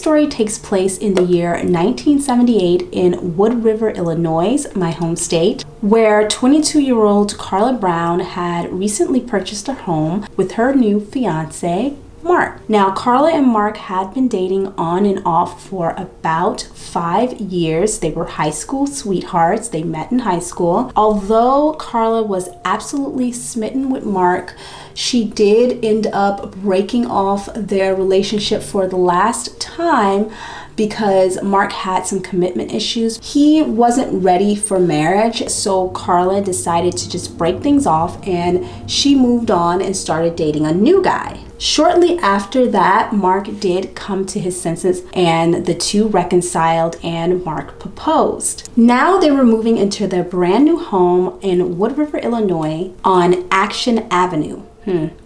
story takes place in the year 1978 in Wood River, Illinois, my home state, where 22-year-old Karla Brown had recently purchased a home with her new fiance, Mark. Now, Karla and Mark had been dating on and off for about 5 years. They were high school sweethearts. They met in high school. Although Karla was absolutely smitten with Mark, she did end up breaking off their relationship for the last time because Mark had some commitment issues. He wasn't ready for marriage, so Karla decided to just break things off, and she moved on and started dating a new guy. Shortly after that, Mark did come to his senses and the two reconciled and Mark proposed. Now they were moving into their brand new home in Wood River, Illinois on Action Avenue.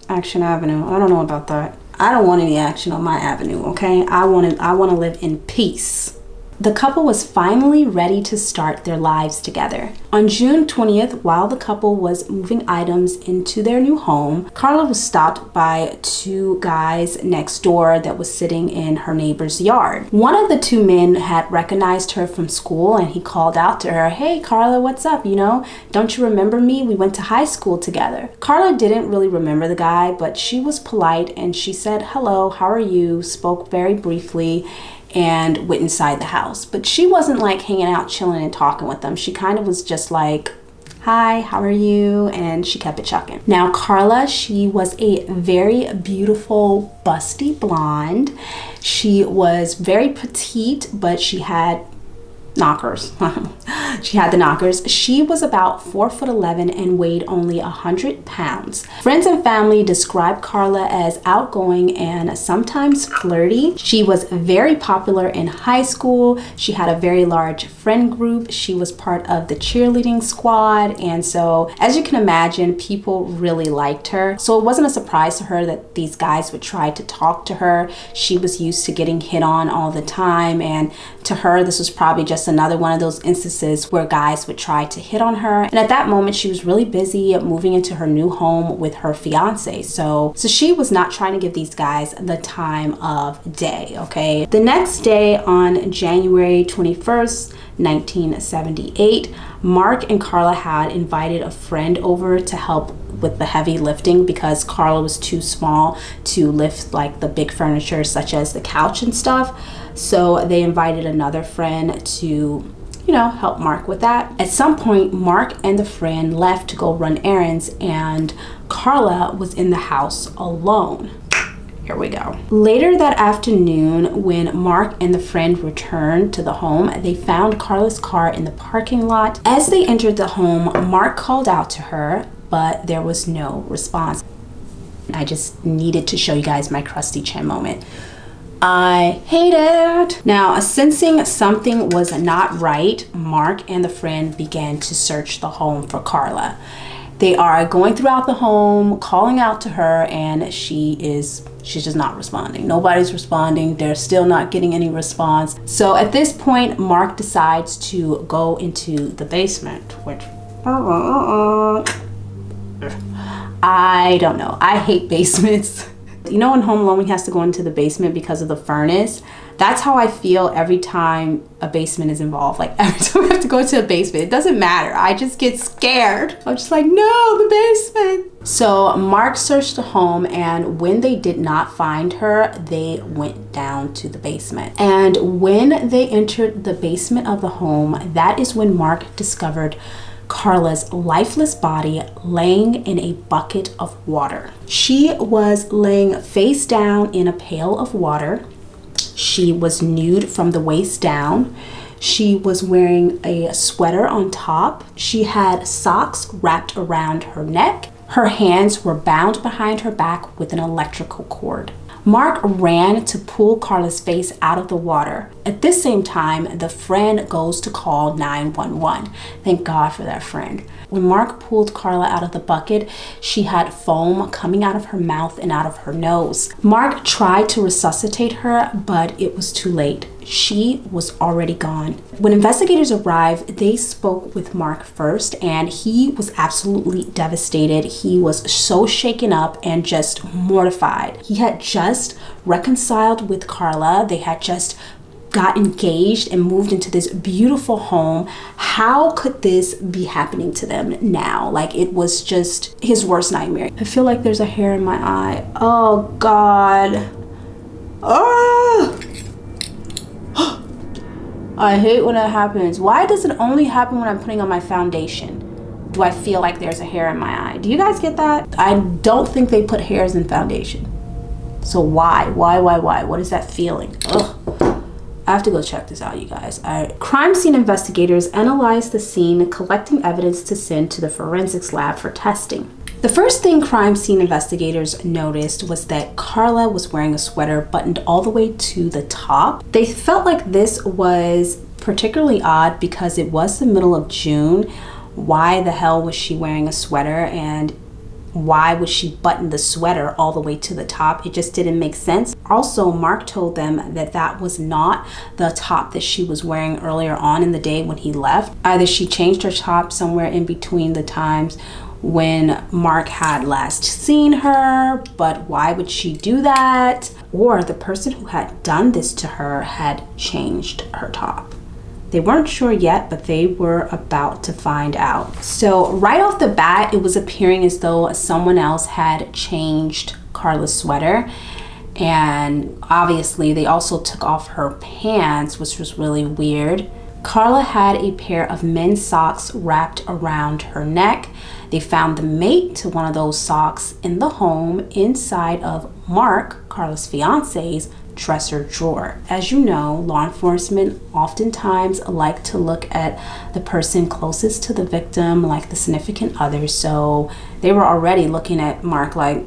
Action Avenue, I don't know about that. I don't want any action on my avenue, okay? I want to live in peace. The couple was finally ready to start their lives together. On June 20th, while the couple was moving items into their new home, Karla was stopped by two guys next door that was sitting in her neighbor's yard. One of the two men had recognized her from school, and he called out to her, "Hey Karla, what's up? Don't you remember me? We went to high school together." Karla didn't really remember the guy, but she was polite and she said, "Hello, how are you?" spoke very briefly, and went inside the house. But she wasn't like hanging out, chilling and talking with them. She kind of was just like, "Hi, how are you?" And she kept it chucking. Now, Karla, she was a very beautiful, busty blonde. She was very petite, but she had knockers. She had the knockers. She was about 4'11" and weighed only 100 pounds. Friends and family described Karla as outgoing and sometimes flirty. She was very popular in high school. She had a very large friend group. She was part of the cheerleading squad, and so as you can imagine, people really liked her. So it wasn't a surprise to her that these guys would try to talk to her. She was used to getting hit on all the time, and to her this was probably just another one of those instances where guys would try to hit on her. And at that moment, she was really busy moving into her new home with her fiance. So she was not trying to give these guys the time of day, okay? The next day, on January 21st, 1978, Mark and Karla had invited a friend over to help with the heavy lifting because Karla was too small to lift like the big furniture such as the couch and stuff. So they invited another friend to help Mark with that. At some point, Mark and the friend left to go run errands, and Karla was in the house alone. Here we go. Later that afternoon, when Mark and the friend returned to the home, they found Karla's car in the parking lot. As they entered the home, Mark called out to her, but there was no response. I just needed to show you guys my crusty chin moment. I hate it. Now, sensing something was not right, Mark and the friend began to search the home for Karla. They are going throughout the home, calling out to her, and she's just not responding. Nobody's responding. They're still not getting any response. So at this point, Mark decides to go into the basement, which I don't know. I hate basements. In Home Alone, he has to go into the basement because of the furnace. That's how I feel every time a basement is involved. Like every time I have to go to a basement, it doesn't matter. I just get scared. I'm just like, no, the basement. So Mark searched the home, and when they did not find her, they went down to the basement. And when they entered the basement of the home, that is when Mark discovered Karla's lifeless body laying in a bucket of water. She was laying face down in a pail of water. She was nude from the waist down. She was wearing a sweater on top. She had socks wrapped around her neck. Her hands were bound behind her back with an electrical cord. Mark ran to pull Karla's face out of the water. At this same time, the friend goes to call 911. Thank God for that friend. When Mark pulled Karla out of the bucket, she had foam coming out of her mouth and out of her nose. Mark tried to resuscitate her, but it was too late. she was already gone. When investigators arrived, they spoke with Mark first, and he was absolutely devastated. He was so shaken up and just mortified. He had just reconciled with Karla. They had just got engaged and moved into this beautiful home. How could this be happening to them now? Like, it was just his worst nightmare. I feel like there's a hair in my eye. Oh God. Oh! I hate when that happens. Why does it only happen when I'm putting on my foundation? Do I feel like there's a hair in my eye? Do you guys get that? I don't think they put hairs in foundation. So why? Why? What is that feeling? Ugh. I have to go check this out, you guys. Crime scene investigators analyzed the scene, collecting evidence to send to the forensics lab for testing. The first thing crime scene investigators noticed was that Karla was wearing a sweater buttoned all the way to the top. They felt like this was particularly odd because it was the middle of June. Why the hell was she wearing a sweater, and why would she button the sweater all the way to the top? It just didn't make sense. Also, Mark told them that that was not the top that she was wearing earlier on in the day when he left. Either she changed her top somewhere in between the times when Mark had last seen her, but why would she do that? Or the person who had done this to her had changed her top. They weren't sure yet, but they were about to find out. So right off the bat, it was appearing as though someone else had changed Karla's sweater. And obviously they also took off her pants, which was really weird. Karla had a pair of men's socks wrapped around her neck. They found the mate to one of those socks in the home inside of Mark, Karla's fiance's, dresser drawer. As you know, law enforcement oftentimes like to look at the person closest to the victim, like the significant other. So they were already looking at Mark like,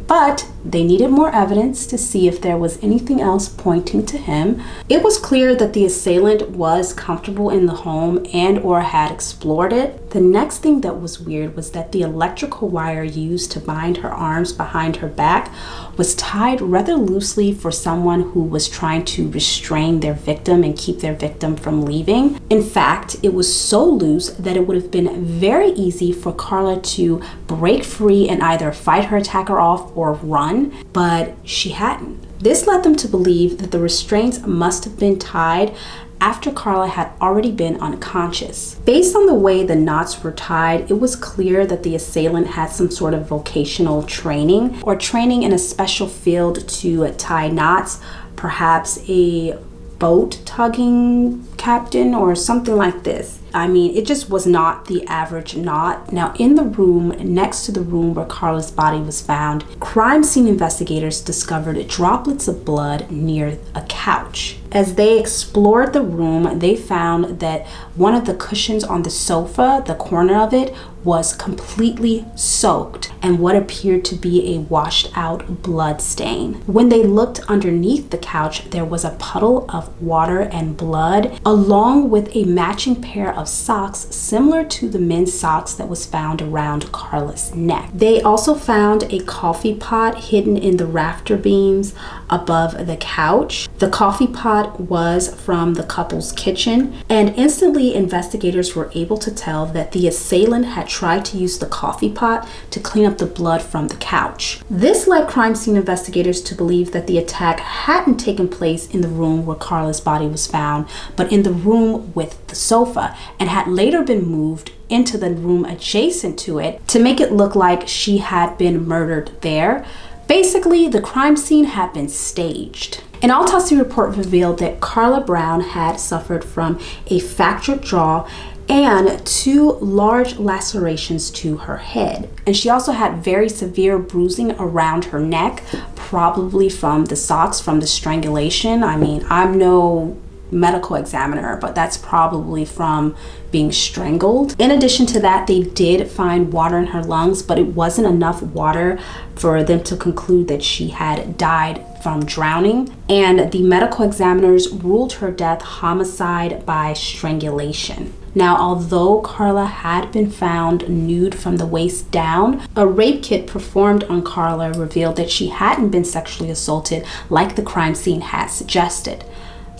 But they needed more evidence to see if there was anything else pointing to him. It was clear that the assailant was comfortable in the home and or had explored it. The next thing that was weird was that the electrical wire used to bind her arms behind her back was tied rather loosely for someone who was trying to restrain their victim and keep their victim from leaving. In fact, it was so loose that it would have been very easy for Karla to break free and either fight her attacker off or run, but she hadn't. This led them to believe that the restraints must have been tied after Karla had already been unconscious. Based on the way the knots were tied, it was clear that the assailant had some sort of vocational training or training in a special field to tie knots, perhaps a boat tugging captain or something like this. I mean, it just was not the average knot. Now, in the room next to the room where Karla's body was found, crime scene investigators discovered droplets of blood near a couch. As they explored the room, they found that one of the cushions on the sofa, the corner of it, was completely soaked and what appeared to be a washed out blood stain. When they looked underneath the couch, there was a puddle of water and blood, along with a matching pair of socks similar to the men's socks that was found around Karla's neck. They also found a coffee pot hidden in the rafter beams above the couch. The coffee pot was from the couple's kitchen, and instantly investigators were able to tell that the assailant had tried to use the coffee pot to clean up the blood from the couch. This led crime scene investigators to believe that the attack hadn't taken place in the room where Karla's body was found, but in the room with the sofa, and had later been moved into the room adjacent to it to make it look like she had been murdered there. Basically, the crime scene had been staged. An autopsy report revealed that Karla Brown had suffered from a fractured jaw and 2 large lacerations to her head. And she also had very severe bruising around her neck, probably from the socks, from the strangulation. I mean, I'm no medical examiner, but that's probably from being strangled. In addition to that, they did find water in her lungs, but it wasn't enough water for them to conclude that she had died from drowning. And the medical examiners ruled her death homicide by strangulation. Now, although Karla had been found nude from the waist down, a rape kit performed on Karla revealed that she hadn't been sexually assaulted like the crime scene had suggested.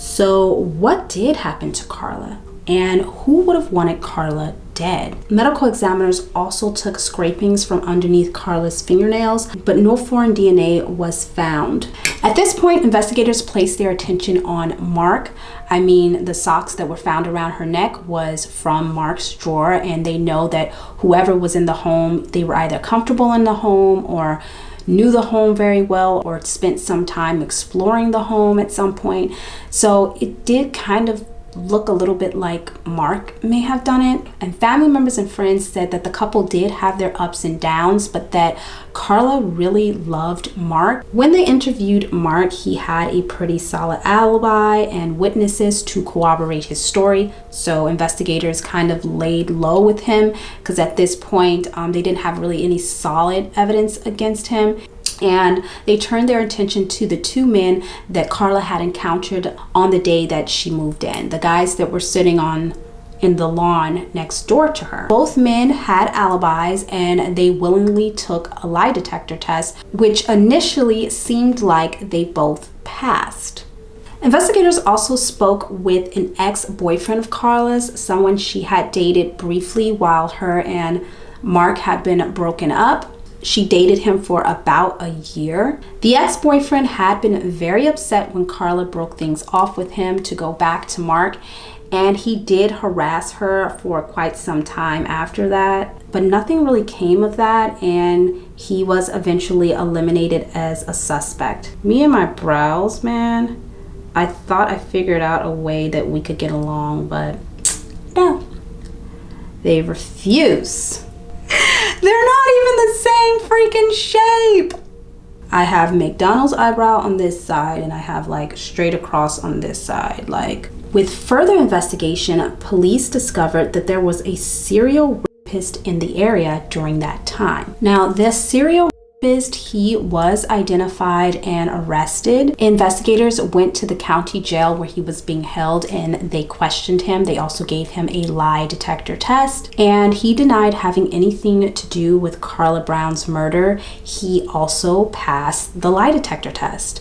So what did happen to Karla? And who would have wanted Karla dead? Medical examiners also took scrapings from underneath Karla's fingernails, but no foreign DNA was found. At this point, investigators placed their attention on Mark. The socks that were found around her neck was from Mark's drawer, and they know that whoever was in the home, they were either comfortable in the home or knew the home very well or spent some time exploring the home at some point. So it did kind of look a little bit like Mark may have done it. And family members and friends said that the couple did have their ups and downs, but that Karla really loved Mark. When they interviewed Mark, he had a pretty solid alibi and witnesses to corroborate his story. So investigators kind of laid low with him because at this point, they didn't have really any solid evidence against him. And they turned their attention to the two men that Karla had encountered on the day that she moved in, the guys that were sitting in the lawn next door to her. Both men had alibis and they willingly took a lie detector test, which initially seemed like they both passed. Investigators also spoke with an ex-boyfriend of Karla's, someone she had dated briefly while her and Mark had been broken up. She dated him for about a year. The ex-boyfriend had been very upset when Karla broke things off with him to go back to Mark, and he did harass her for quite some time after that. But nothing really came of that, and he was eventually eliminated as a suspect. Me and my brows, man, I thought I figured out a way that we could get along, but no. They refuse. They're not even the same freaking shape. I have McDonald's eyebrow on this side and I have like straight across on this side. With further investigation, police discovered that there was a serial rapist in the area during that time. Now, this serial rapist, he was identified and arrested. Investigators went to the county jail where he was being held and they questioned him. They also gave him a lie detector test and he denied having anything to do with Karla Brown's murder. He also passed the lie detector test.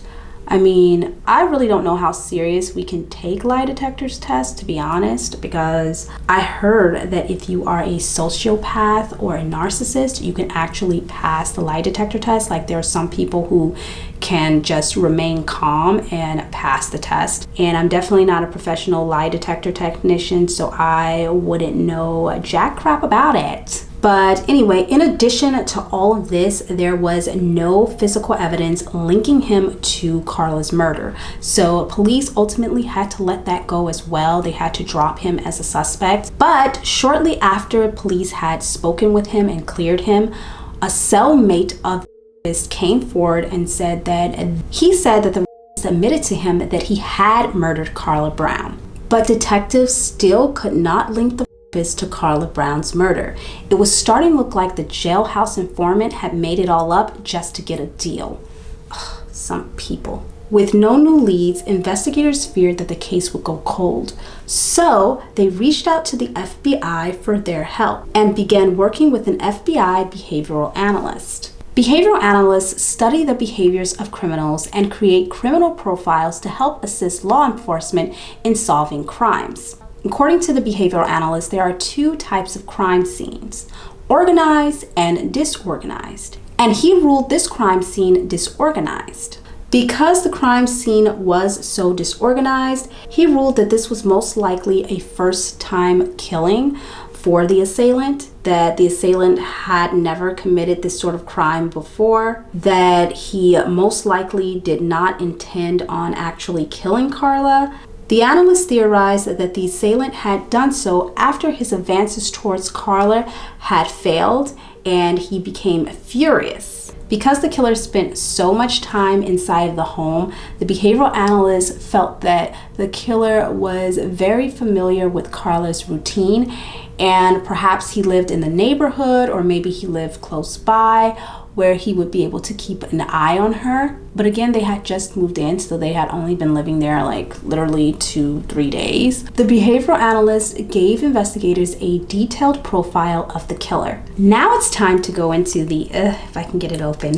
I really don't know how serious we can take lie detectors tests, to be honest, because I heard that if you are a sociopath or a narcissist, you can actually pass the lie detector test. There are some people who can just remain calm and pass the test. And I'm definitely not a professional lie detector technician, so I wouldn't know jack crap about it. But anyway, in addition to all of this, there was no physical evidence linking him to Karla's murder. So police ultimately had to let that go as well. They had to drop him as a suspect. But shortly after police had spoken with him and cleared him, a cellmate of the came forward and said that the admitted to him that he had murdered Karla Brown. But detectives still could not link the to Karla Brown's murder. It was starting to look like the jailhouse informant had made it all up just to get a deal. Ugh, some people. With no new leads, investigators feared that the case would go cold. So they reached out to the FBI for their help and began working with an FBI behavioral analyst. Behavioral analysts study the behaviors of criminals and create criminal profiles to help assist law enforcement in solving crimes. According to the behavioral analyst, there are two types of crime scenes, organized and disorganized. And he ruled this crime scene disorganized. Because the crime scene was so disorganized, he ruled that this was most likely a first-time killing for the assailant, that the assailant had never committed this sort of crime before, that he most likely did not intend on actually killing Karla. The analyst theorized that the assailant had done so after his advances towards Karla had failed and he became furious. Because the killer spent so much time inside of the home, the behavioral analyst felt that the killer was very familiar with Karla's routine and perhaps he lived in the neighborhood or maybe he lived close by where he would be able to keep an eye on her. But again, they had just moved in, so they had only been living there literally 2-3 days. The behavioral analyst gave investigators a detailed profile of the killer. Now it's time to go into the, if I can get it open.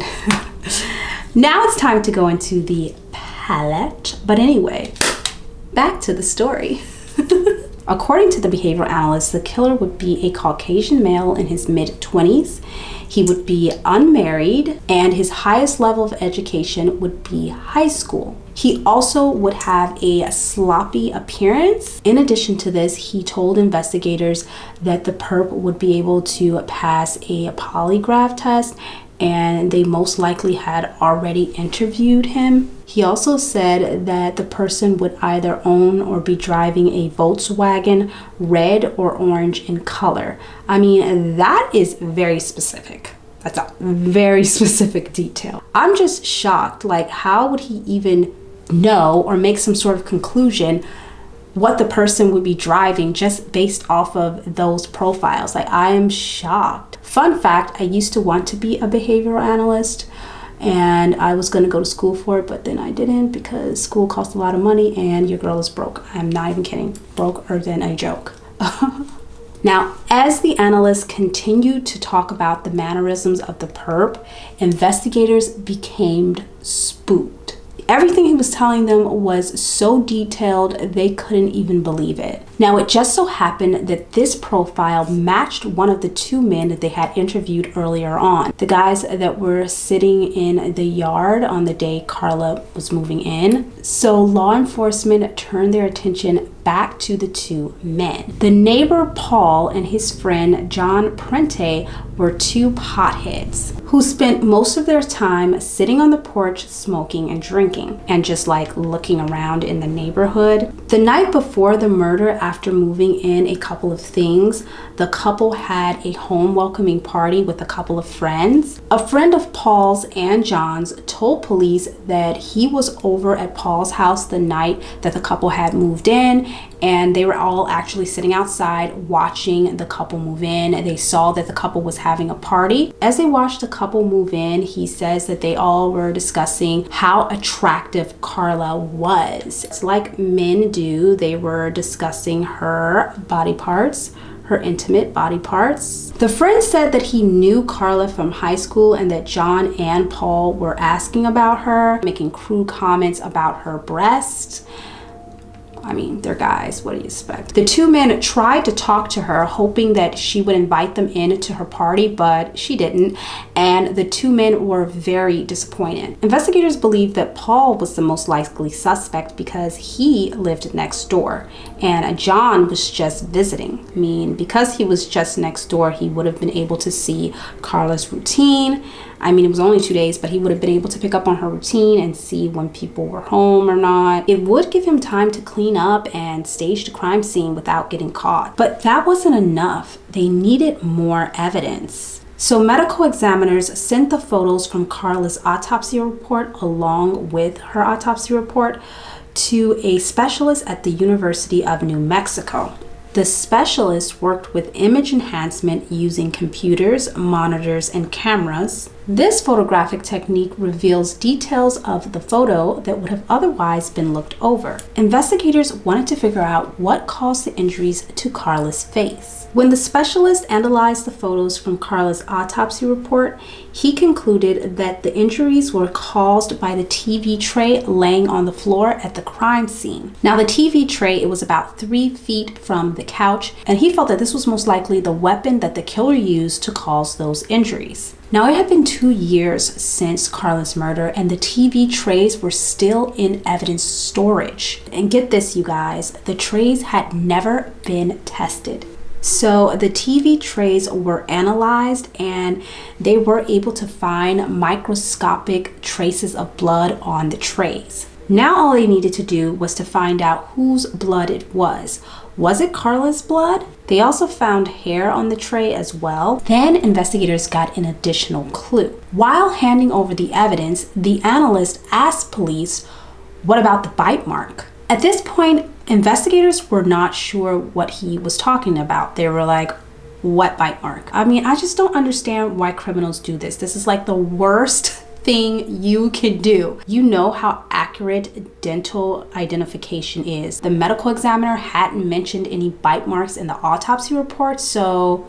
Now it's time to go into the palette. But anyway, Back to the story. According to the behavioral analyst, the killer would be a Caucasian male in his mid-20s. He would be unmarried, and his highest level of education would be high school. He also would have a sloppy appearance. In addition to this, he told investigators that the perp would be able to pass a polygraph test, and they most likely had already interviewed him. He also said that the person would either own or be driving a Volkswagen, red or orange in color. I mean, that is very specific. That's a very specific detail. I'm just shocked. Like, how would he even know or make some sort of conclusion what the person would be driving just based off of those profiles? Like, I am shocked. Fun fact, I used to want to be a behavioral analyst, and I was going to go to school for it, but then I didn't because school costs a lot of money and your girl is broke. I'm not even kidding. Broker than a joke. Now, as the analyst continued to talk about the mannerisms of the perp, investigators became spooked. Everything he was telling them was so detailed they couldn't even believe it. Now, it just so happened that this profile matched one of the two men that they had interviewed earlier on. The guys that were sitting in the yard on the day Karla was moving in. So law enforcement turned their attention back to the two men. The neighbor Paul and his friend John Prente were two potheads who spent most of their time sitting on the porch smoking and drinking and just like looking around in the neighborhood. The night before the murder, after moving in a couple of things, the couple had a home welcoming party with a couple of friends. A friend of Paul's and John's told police that he was over at Paul's house the night that the couple had moved in, and they were all actually sitting outside watching the couple move in. They saw that the couple was having a party. As they watched the couple move in, he says that they all were discussing how attractive Karla was. It's like men do. They were discussing her body parts, her intimate body parts. The friend said that he knew Karla from high school and that John and Paul were asking about her, making crude comments about her breasts. I mean, they're guys, what do you expect? The two men tried to talk to her, hoping that she would invite them in to her party, but she didn't, and the two men were very disappointed. Investigators believe that Paul was the most likely suspect because he lived next door, and John was just visiting. I mean, because he was just next door, he would have been able to see Karla's routine. I mean, it was only 2 days, but he would have been able to pick up on her routine and see when people were home or not. It would give him time to clean up and stage the crime scene without getting caught. But that wasn't enough. They needed more evidence. So medical examiners sent the photos from Karla's autopsy report along with her autopsy report to a specialist at the University of New Mexico. The specialist worked with image enhancement using computers, monitors, and cameras. This photographic technique reveals details of the photo that would have otherwise been looked over. Investigators wanted to figure out what caused the injuries to Karla's face. When the specialist analyzed the photos from Karla's autopsy report, he concluded that the injuries were caused by the TV tray laying on the floor at the crime scene. Now, the TV tray, it was about 3 feet from the couch, and he felt that this was most likely the weapon that the killer used to cause those injuries. Now, it had been 2 years since Karla's murder, and the TV trays were still in evidence storage. And get this, you guys, the trays had never been tested. So the TV trays were analyzed and they were able to find microscopic traces of blood on the trays. Now all they needed to do was to find out whose blood it was. Was it Karla's blood? They also found hair on the tray as well. Then investigators got an additional clue. While handing over the evidence, the analyst asked police, "What about the bite mark?" At this point, investigators were not sure what he was talking about. They were like, what bite mark? I mean, I just don't understand why criminals do this. This is like the worst thing you can do. You know how accurate dental identification is. The medical examiner hadn't mentioned any bite marks in the autopsy report, so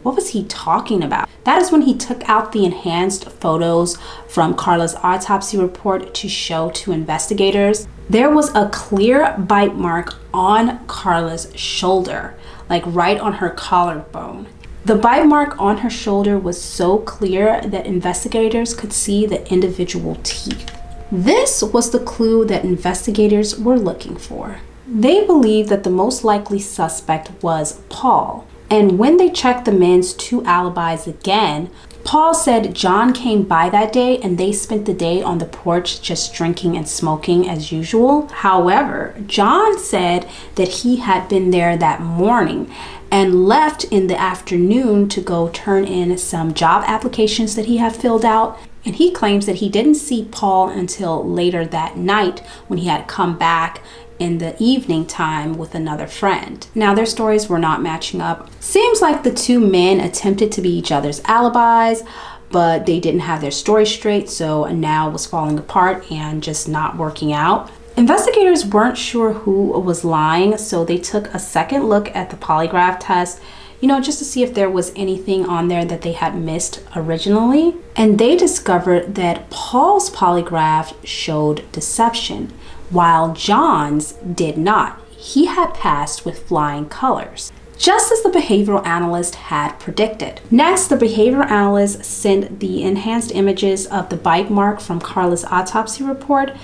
what was he talking about? That is when he took out the enhanced photos from Karla's autopsy report to show to investigators. There was a clear bite mark on Karla's shoulder, like right on her collarbone. The bite mark on her shoulder was so clear that investigators could see the individual teeth. This was the clue that investigators were looking for. They believed that the most likely suspect was Paul, and when they checked the men's 2 alibis again, Paul said John came by that day and they spent the day on the porch just drinking and smoking as usual. However, John said that he had been there that morning and left in the afternoon to go turn in some job applications that he had filled out. And he claims that he didn't see Paul until later that night when he had come back in the evening time with another friend. Now, their stories were not matching up. Seems like the 2 men attempted to be each other's alibis, but they didn't have their story straight, so now it was falling apart and just not working out. Investigators weren't sure who was lying, so they took a second look at the polygraph test, just to see if there was anything on there that they had missed originally. And they discovered that Paul's polygraph showed deception, while John's did not. He had passed with flying colors, just as the behavioral analyst had predicted. Next, the behavioral analyst sent the enhanced images of the bite mark from Karla's autopsy report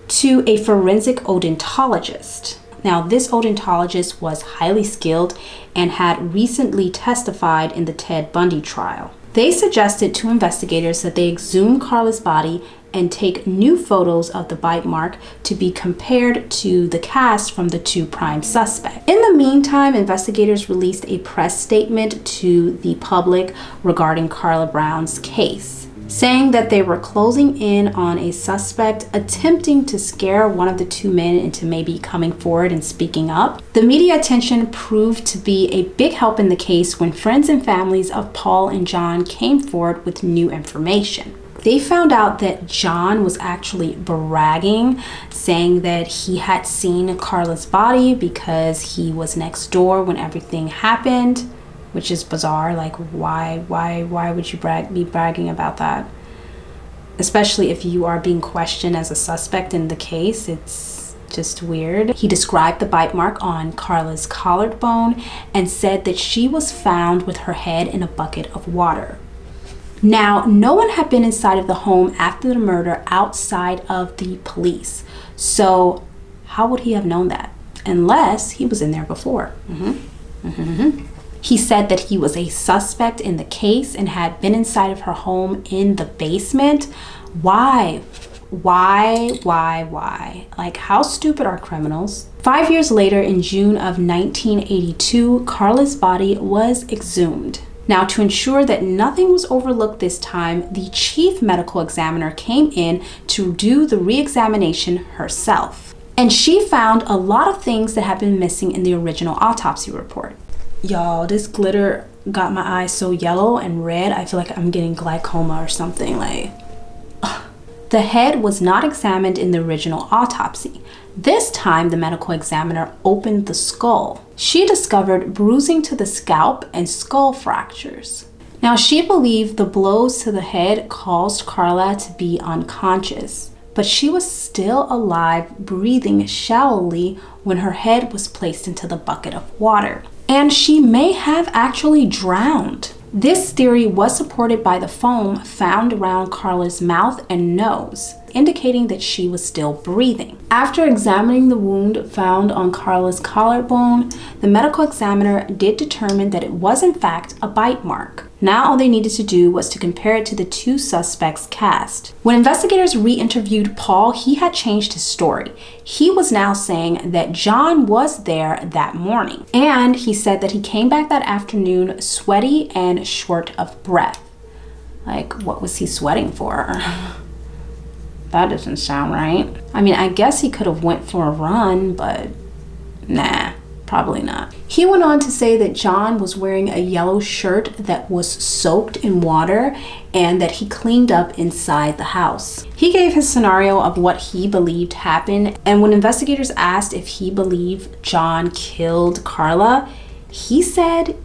to a forensic odontologist. Now, this odontologist was highly skilled and had recently testified in the Ted Bundy trial. They suggested to investigators that they exhume Karla's body and take new photos of the bite mark to be compared to the cast from the 2 prime suspects. In the meantime, investigators released a press statement to the public regarding Karla Brown's case, saying that they were closing in on a suspect attempting to scare one of the 2 men into maybe coming forward and speaking up. The media attention proved to be a big help in the case when friends and families of Paul and John came forward with new information. They found out that John was actually bragging, saying that he had seen Karla's body because he was next door when everything happened, which is bizarre. Like, why would you be bragging about that? Especially if you are being questioned as a suspect in the case. It's just weird. He described the bite mark on Karla's collarbone and said that she was found with her head in a bucket of water. Now, no one had been inside of the home after the murder outside of the police. So how would he have known that? Unless he was in there before. He said that he was a suspect in the case and had been inside of her home in the basement. Why? Like, how stupid are criminals? 5 years later, in June of 1982, Karla's body was exhumed. Now, to ensure that nothing was overlooked this time, the chief medical examiner came in to do the re-examination herself. And she found a lot of things that had been missing in the original autopsy report. Y'all, this glitter got my eyes so yellow and red, I feel like I'm getting glaucoma or something. The head was not examined in the original autopsy. This time, the medical examiner opened the skull. She discovered bruising to the scalp and skull fractures. Now, she believed the blows to the head caused Karla to be unconscious, but she was still alive, breathing shallowly when her head was placed into the bucket of water. And she may have actually drowned. This theory was supported by the foam found around Karla's mouth and nose, indicating that she was still breathing. After examining the wound found on Karla's collarbone, the medical examiner did determine that it was in fact a bite mark. Now all they needed to do was to compare it to the 2 suspects' cast. When investigators re-interviewed Paul, he had changed his story. He was now saying that John was there that morning, and he said that he came back that afternoon sweaty and short of breath. Like, what was he sweating for? That doesn't sound right. I mean, I guess he could have went for a run, but nah, probably not. He went on to say that John was wearing a yellow shirt that was soaked in water and that he cleaned up inside the house. He gave his scenario of what he believed happened, and when investigators asked if he believed John killed Karla, he said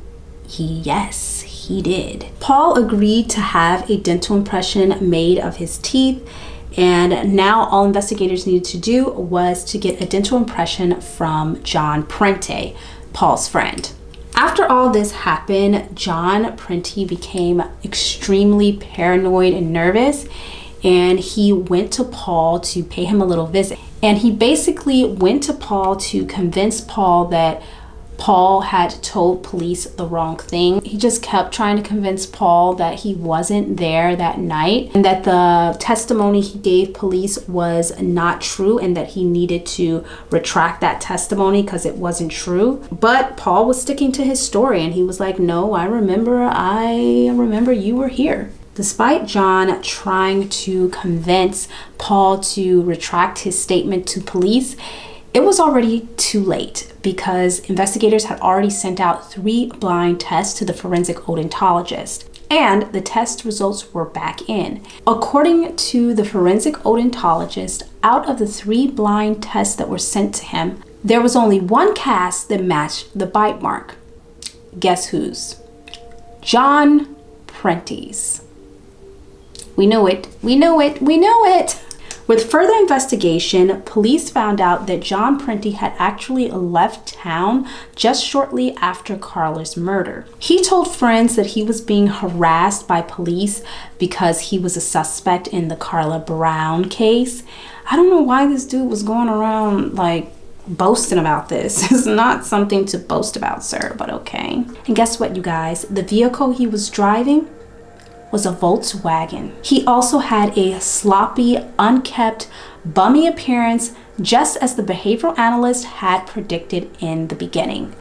yes, he did. Paul agreed to have a dental impression made of his teeth, And now all investigators needed to do was to get a dental impression from John Prenti, Paul's friend. After all this happened, John Prenti became extremely paranoid and nervous, and he went to Paul to pay him a little visit. And he basically went to Paul to convince Paul that Paul had told police the wrong thing. He just kept trying to convince Paul that he wasn't there that night and that the testimony he gave police was not true and that he needed to retract that testimony because it wasn't true. But Paul was sticking to his story and he was like, no, I remember you were here. Despite John trying to convince Paul to retract his statement to police, it was already too late because investigators had already sent out 3 blind tests to the forensic odontologist, and the test results were back in. According to the forensic odontologist, out of the 3 blind tests that were sent to him, there was only 1 cast that matched the bite mark. Guess whose? John Prenti's. We know it. With further investigation, police found out that John Prenti had actually left town just shortly after Karla's murder. He told friends that he was being harassed by police because he was a suspect in the Karla Brown case. I don't know why this dude was going around like boasting about this. It's not something to boast about, sir, but okay. And guess what, you guys? The vehicle he was driving was a Volkswagen. He also had a sloppy, unkept, bummy appearance, just as the behavioral analyst had predicted in the beginning.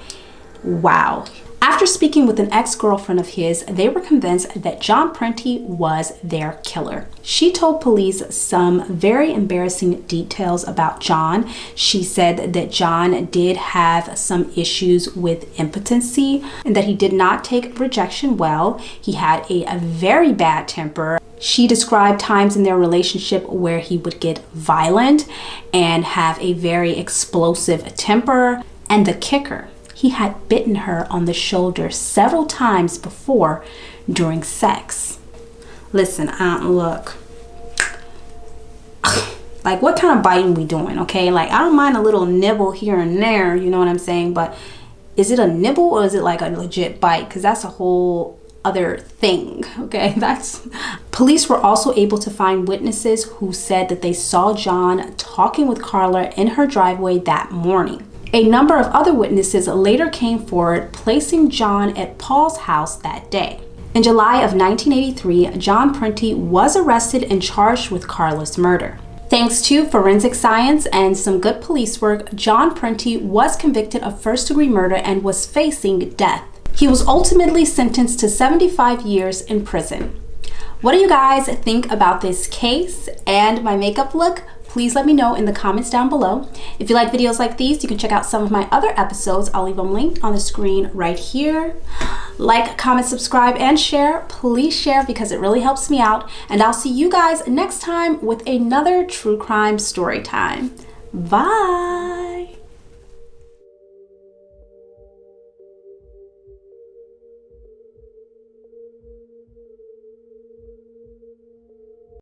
Wow. After speaking with an ex-girlfriend of his, they were convinced that John Prenti was their killer. She told police some very embarrassing details about John. She said that John did have some issues with impotency and that he did not take rejection well. He had a very bad temper. She described times in their relationship where he would get violent and have a very explosive temper. And the kicker, he had bitten her on the shoulder several times before during sex. Listen, look. Like, what kind of biting we doing, okay? Like, I don't mind a little nibble here and there, you know what I'm saying? But is it a nibble or is it like a legit bite? Because that's a whole other thing, okay? Police were also able to find witnesses who said that they saw John talking with Karla in her driveway that morning. A number of other witnesses later came forward, placing John at Paul's house that day. In July of 1983, John Prenti was arrested and charged with Karla's murder. Thanks to forensic science and some good police work, John Prenti was convicted of first-degree murder and was facing death. He was ultimately sentenced to 75 years in prison. What do you guys think about this case and my makeup look? Please let me know in the comments down below. If you like videos like these, you can check out some of my other episodes. I'll leave them linked on the screen right here. Like, comment, subscribe, and share. Please share because it really helps me out. And I'll see you guys next time with another true crime story time. Bye.